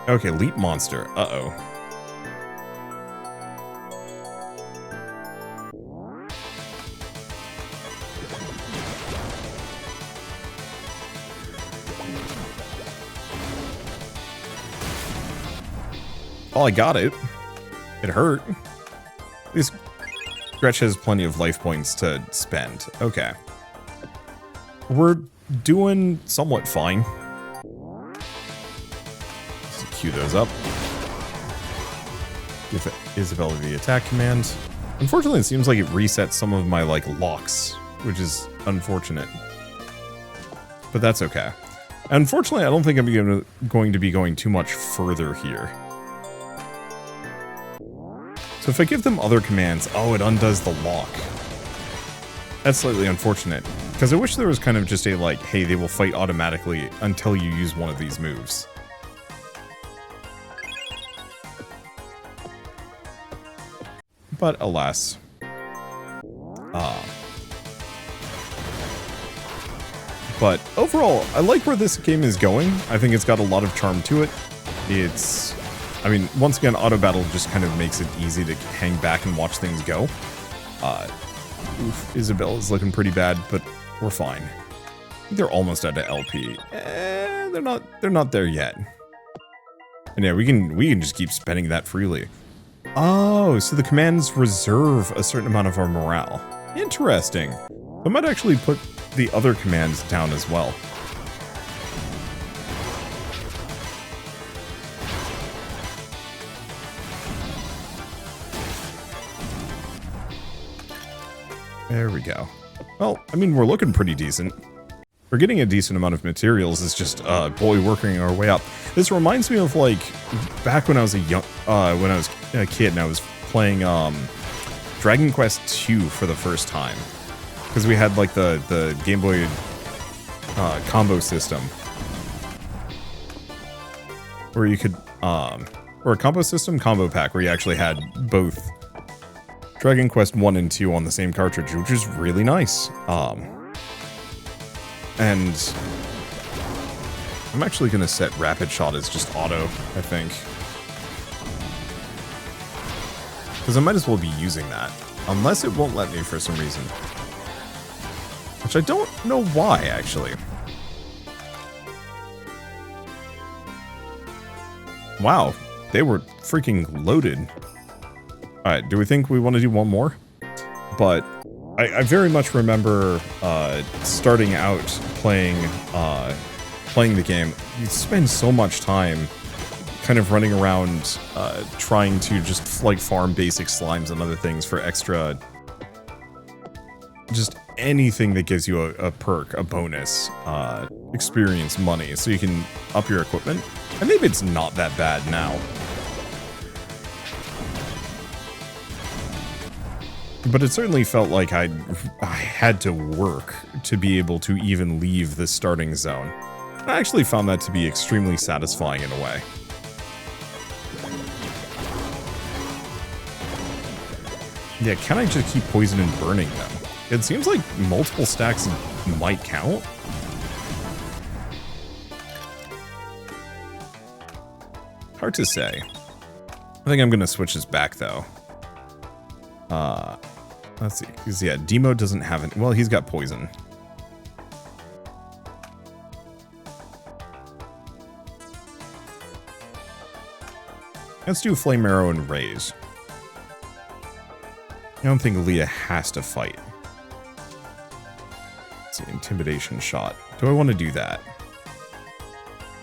[SPEAKER 1] Okay, leap monster. Uh-oh. Oh, I got it. It hurt. At least Gretch has plenty of life points to spend. Okay. We're doing somewhat fine. Let's queue those up. Give Isabella the attack command. Unfortunately, it seems like it resets some of my, like, locks, which is unfortunate. But that's okay. Unfortunately, I don't think I'm going to be going too much further here. So if I give them other commands, oh, it undoes the lock. That's slightly unfortunate, because I wish there was kind of just a, like, hey, they will fight automatically until you use one of these moves. But alas. But overall, I like where this game is going. I think it's got a lot of charm to it. I mean, once again, auto battle just kind of makes it easy to hang back and watch things go. Oof, Isabella's looking pretty bad, but we're fine. They're almost out of LP. They're not there yet. And yeah, we can just keep spending that freely. Oh, so the commands reserve a certain amount of our morale. Interesting. I might actually put the other commands down as well. There we go. Well, I mean, we're looking pretty decent. We're getting a decent amount of materials. It's just, boy, working our way up. This reminds me of, like, back when I was a kid and I was playing, Dragon Quest II for the first time. Because we had, like, the Game Boy, combo system. Where you could, or a combo system? Combo pack, where you actually had both Dragon Quest 1 and 2 on the same cartridge, which is really nice. And I'm actually going to set Rapid Shot as just auto, I think. Because I might as well be using that. Unless it won't let me for some reason. Which I don't know why, actually. Wow, they were freaking loaded. Alright, do we think we want to do one more? But I very much remember starting out playing the game. You spend so much time kind of running around trying to just like farm basic slimes and other things for extra, just anything that gives you a perk, a bonus, experience money, so you can up your equipment. And maybe it's not that bad now. But it certainly felt like I had to work to be able to even leave the starting zone. I actually found that to be extremely satisfying in a way. Yeah, can I just keep poison and burning them? It seems like multiple stacks might count. Hard to say. I think I'm going to switch this back, though. Let's see. 'Cause, yeah, Demo doesn't have it. Well, he's got poison. Let's do Flame Arrow and Raise. I don't think Leah has to fight. Let's see, Intimidation Shot. Do I want to do that?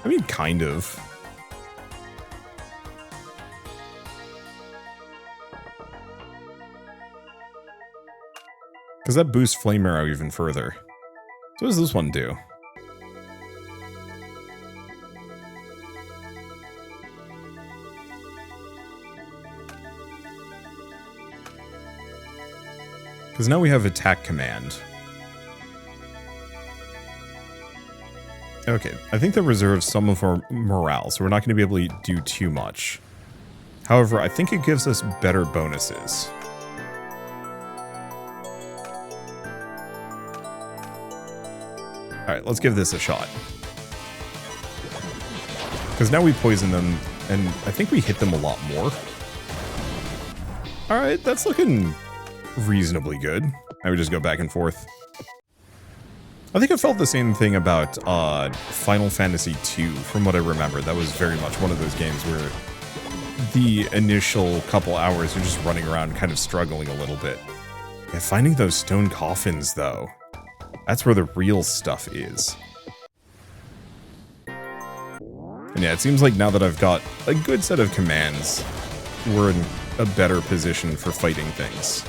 [SPEAKER 1] I mean, kind of. Because that boosts Flame Arrow even further. So what does this one do? Because now we have Attack Command. Okay, I think that reserves some of our morale, so we're not going to be able to do too much. However, I think it gives us better bonuses. Alright, let's give this a shot. Because now we poison them, and I think we hit them a lot more. Alright, that's looking reasonably good. I would just go back and forth. I think I felt the same thing about Final Fantasy II, from what I remember. That was very much one of those games where the initial couple hours you're just running around kind of struggling a little bit. Yeah, finding those stone coffins, though. That's where the real stuff is. And yeah, it seems like now that I've got a good set of commands, we're in a better position for fighting things.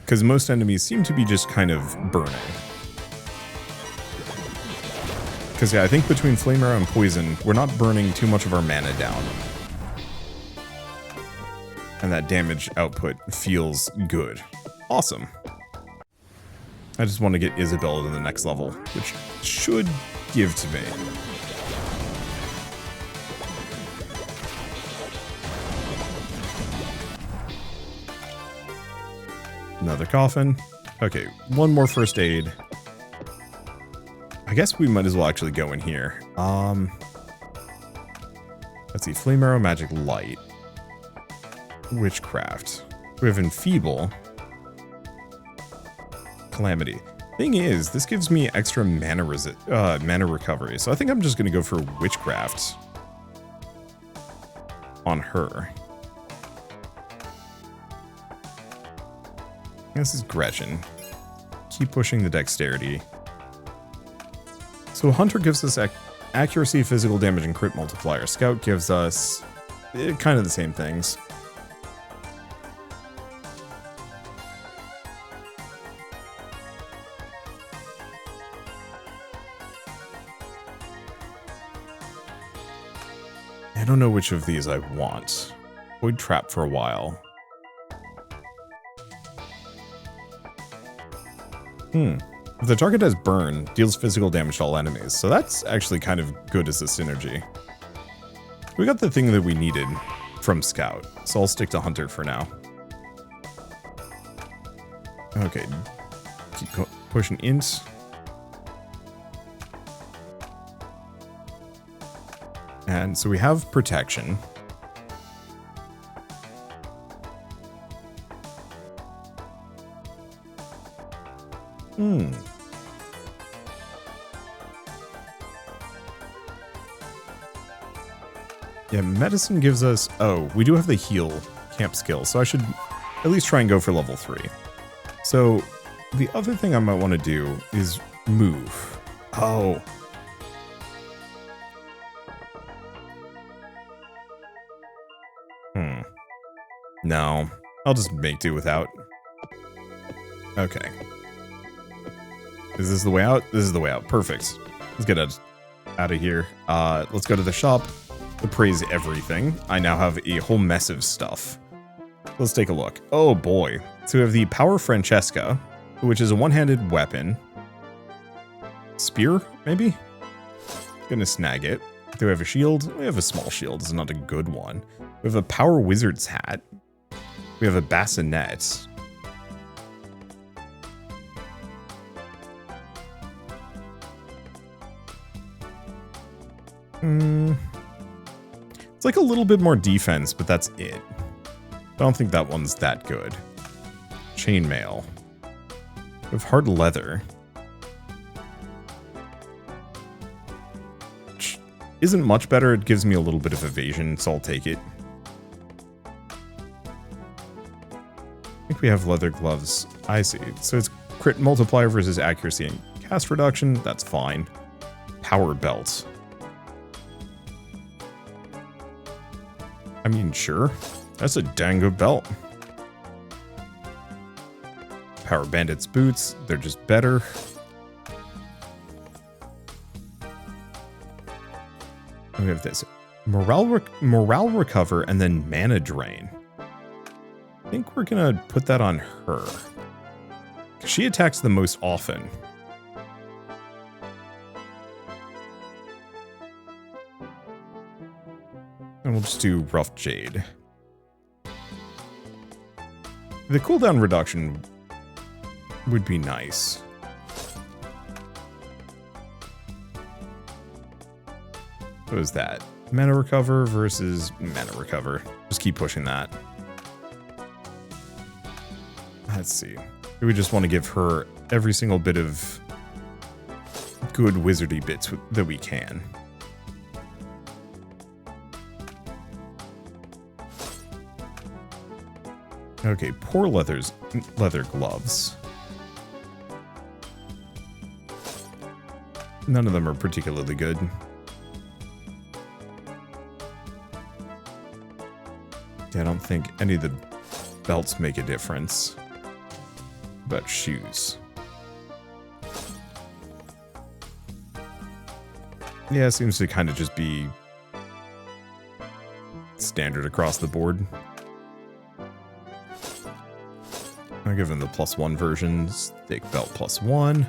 [SPEAKER 1] Because most enemies seem to be just kind of burning. Because yeah, I think between Flame Arrow and Poison, we're not burning too much of our mana down. And that damage output feels good. Awesome. I just want to get Isabella to the next level, which should give to me. Another coffin. Okay, one more first aid. I guess we might as well actually go in here. Let's see, Flame Arrow, Magic Light. Witchcraft. We have Enfeeble. Calamity. Thing is, this gives me extra mana recovery, so I think I'm just gonna go for Witchcraft on her. This is Gretchen. Keep pushing the dexterity. So Hunter gives us accuracy, physical damage, and crit multiplier. Scout gives us kind of the same things. I don't know which of these I want. Void Trap for a while. If the target has burn, deals physical damage to all enemies, so that's actually kind of good as a synergy. We got the thing that we needed from Scout, so I'll stick to Hunter for now. Okay, keep pushing int. And so we have protection. Yeah, medicine gives us... Oh, we do have the heal camp skill, so I should at least try and go for level 3. So, the other thing I might want to do is move. Oh. No, I'll just make do without. Okay. Is this the way out? This is the way out. Perfect. Let's get out of here. Let's go to the shop. Appraise everything. I now have a whole mess of stuff. Let's take a look. Oh boy. So we have the Power Francesca, which is a one-handed weapon. Spear, maybe? Gonna snag it. Do we have a shield? We have a small shield. It's not a good one. We have a Power Wizard's hat. We have a bassinet. It's like a little bit more defense, but that's it. I don't think that one's that good. Chainmail. We have hard leather. Which isn't much better. It gives me a little bit of evasion, so I'll take it. I think we have leather gloves. I see. So it's crit multiplier versus accuracy and cast reduction. That's fine. Power belts. I mean, sure. That's a dang good belt. Power Bandits boots. They're just better. We have this. Morale recover and then mana drain. I think we're going to put that on her. She attacks the most often. And we'll just do Rough Jade. The cooldown reduction would be nice. What is that? Mana recover versus mana recover. Just keep pushing that. Let's see. We just want to give her every single bit of good wizardy bits that we can. Okay, poor leather gloves. None of them are particularly good. Yeah, I don't think any of the belts make a difference. What about shoes? Yeah, it seems to kind of just be standard across the board. I'll give them the +1 versions. Thick belt +1.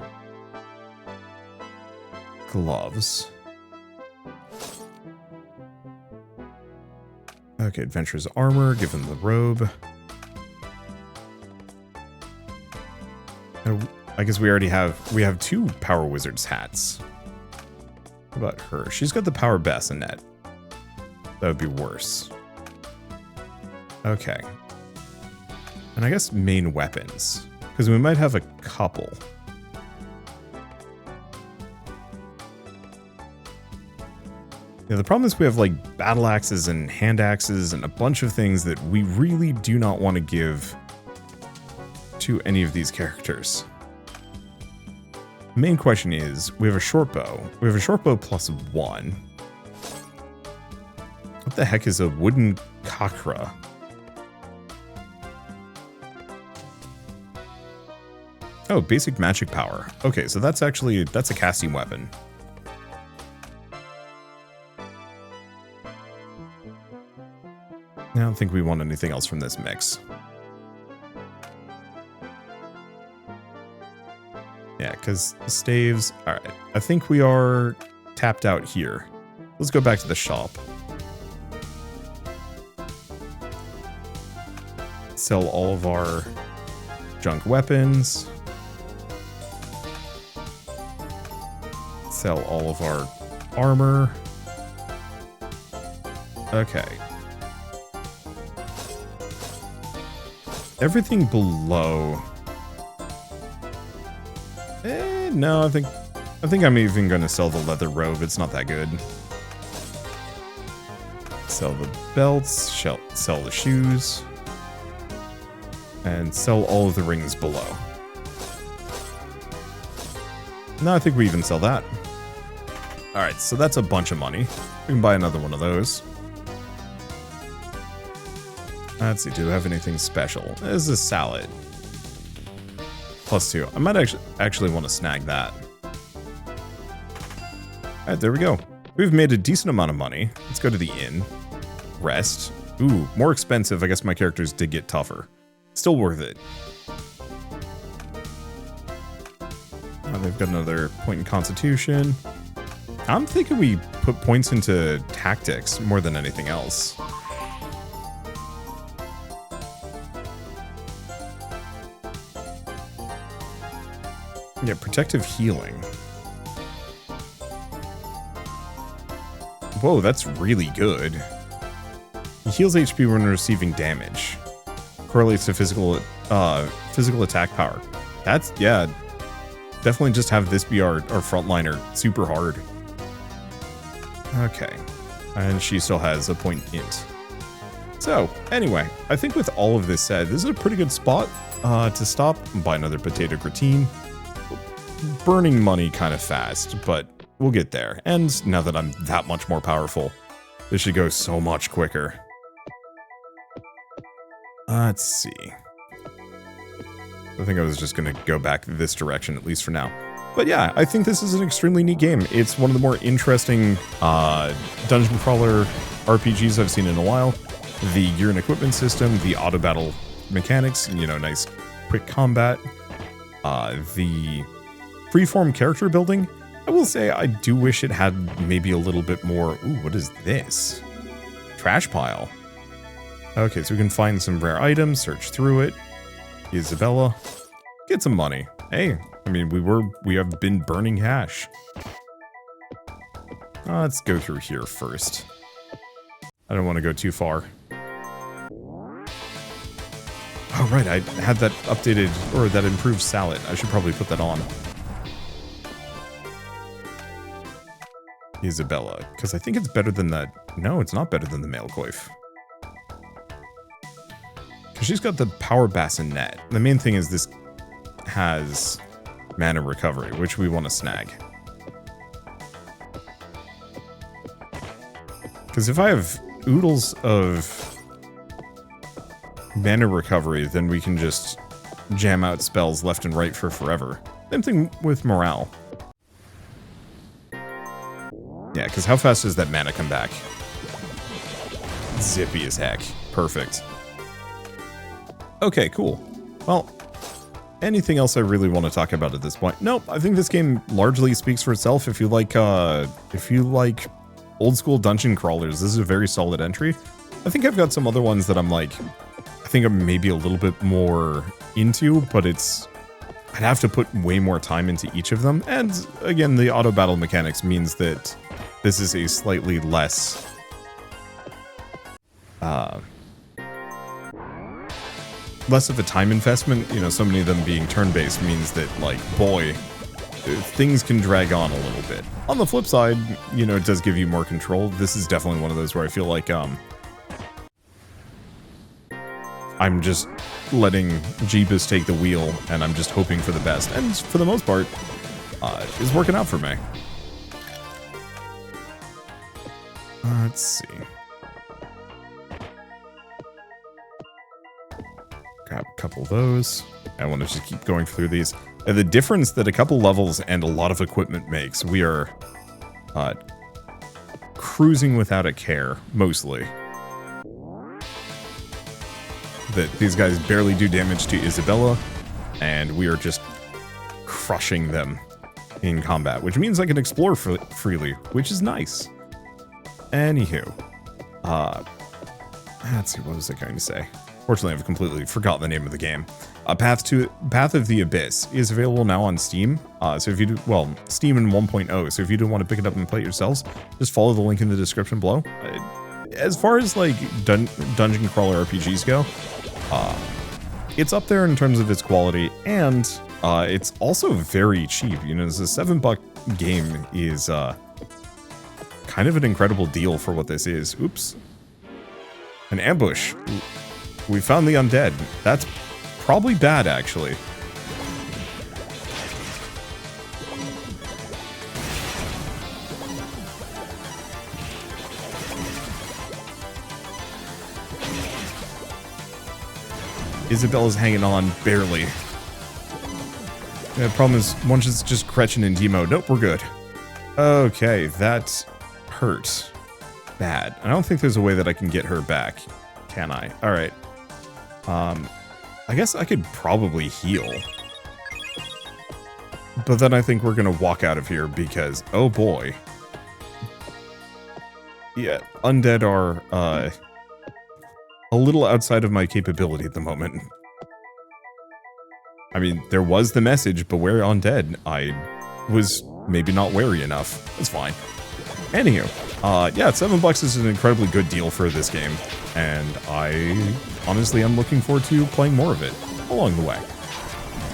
[SPEAKER 1] Gloves. Okay, Adventurer's armor. Give him the robe. I guess we have 2 Power Wizards hats. What about her? She's got the Power Bassinet. That would be worse. Okay. And I guess main weapons. Because we might have a couple. Yeah, the problem is we have like battle axes and hand axes and a bunch of things that we really do not want to give to any of these characters. The main question is, we have a short bow. We have a short bow +1. What the heck is a wooden kakra? Oh, basic magic power. Okay, so that's a casting weapon. I don't think we want anything else from this mix. Yeah, because staves... Alright, I think we are tapped out here. Let's go back to the shop. Sell all of our junk weapons. Sell all of our armor. Okay. Everything below... no, I think I'm even gonna sell the leather robe. It's not that good. Sell the belts, sell the shoes, and sell all of the rings below. No, I think we even sell that. Alright, so that's a bunch of money. We can buy another one of those. Let's see, do we have anything special? This is a salad. +2. I might actually want to snag that. Alright, there we go. We've made a decent amount of money. Let's go to the inn. Rest. Ooh, more expensive. I guess my characters did get tougher. Still worth it. They've got another point in Constitution. I'm thinking we put points into tactics more than anything else. Yeah, protective healing. Whoa, that's really good. heals HP when receiving damage. Correlates to physical attack power. That's, yeah, definitely just have this be our frontliner super hard. Okay, and she still has a point int. So, anyway, I think with all of this said, this is a pretty good spot to stop and buy another potato gratine. Burning money kind of fast, but we'll get there. And now that I'm that much more powerful, this should go so much quicker. Let's see. I think I was just going to go back this direction, at least for now. But yeah, I think this is an extremely neat game. It's one of the more interesting dungeon crawler RPGs I've seen in a while. The gear and equipment system, the auto battle mechanics, you know, nice quick combat, the freeform character building. I will say I do wish it had maybe a little bit more. Ooh, what is this? Trash pile. Okay, so we can find some rare items, search through it. Isabella, get some money. Hey, I mean, we have been burning cash. Let's go through here first. I don't want to go too far. Oh, right, I had that updated, or that improved salad. I should probably put that on. Isabella, because I think it's better than that. No, it's not better than the male coif. Because she's got the power bassinet. The main thing is this has mana recovery, which we want to snag. Because if I have oodles of mana recovery, then we can just jam out spells left and right for forever. Same thing with morale. Yeah, because how fast does that mana come back? Zippy as heck. Perfect. Okay, cool. Well, anything else I really want to talk about at this point? Nope, I think this game largely speaks for itself. If you like old school dungeon crawlers, this is a very solid entry. I think I've got some other ones that I'm like, I think I'm maybe a little bit more into, but I'd have to put way more time into each of them. And again, the auto battle mechanics means that this is a slightly less less of a time investment. You know, so many of them being turn-based means that, like, boy, things can drag on a little bit. On the flip side, you know, it does give you more control. This is definitely one of those where I feel like I'm just letting Jeebus take the wheel, and I'm just hoping for the best. And for the most part, it's working out for me. Let's see. Grab a couple of those. I want to just keep going through these. And the difference that a couple levels and a lot of equipment makes, we are cruising without a care, mostly. That these guys barely do damage to Isabella, and we are just crushing them in combat, which means I can explore freely, which is nice. Anywho, let's see, what was I going to say? Fortunately, I've completely forgotten the name of the game. Path of the Abyss is available now on Steam. So if you do, well, Steam in 1.0. So if you do want to pick it up and play it yourselves, just follow the link in the description below. As far as like dungeon crawler RPGs go, it's up there in terms of its quality, and it's also very cheap. You know, this is a $7 game is kind of an incredible deal for what this is. Oops. An ambush. We found the undead. That's probably bad, actually. Isabella's hanging on, barely. The problem is, once it's just Gretchen in D mode. Nope, we're good. Okay, that hurt. Bad. I don't think there's a way that I can get her back. Can I? Alright. I guess I could probably heal. But then I think we're gonna walk out of here because, oh boy. Yeah, undead are, a little outside of my capability at the moment. I mean, there was the message, beware undead. I was maybe not wary enough. That's fine. Anywho, yeah, $7 is an incredibly good deal for this game, and I honestly am looking forward to playing more of it along the way.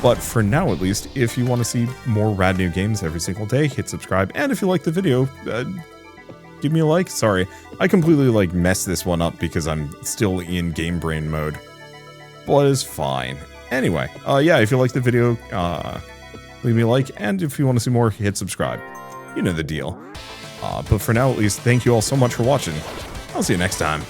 [SPEAKER 1] But for now, at least, if you want to see more rad new games every single day, hit subscribe, and if you like the video, give me a like. Sorry, I completely like messed this one up because I'm still in game brain mode, but it's fine. Anyway, yeah, if you like the video, leave me a like, and if you want to see more, hit subscribe. You know the deal. But for now, at least, thank you all so much for watching. I'll see you next time.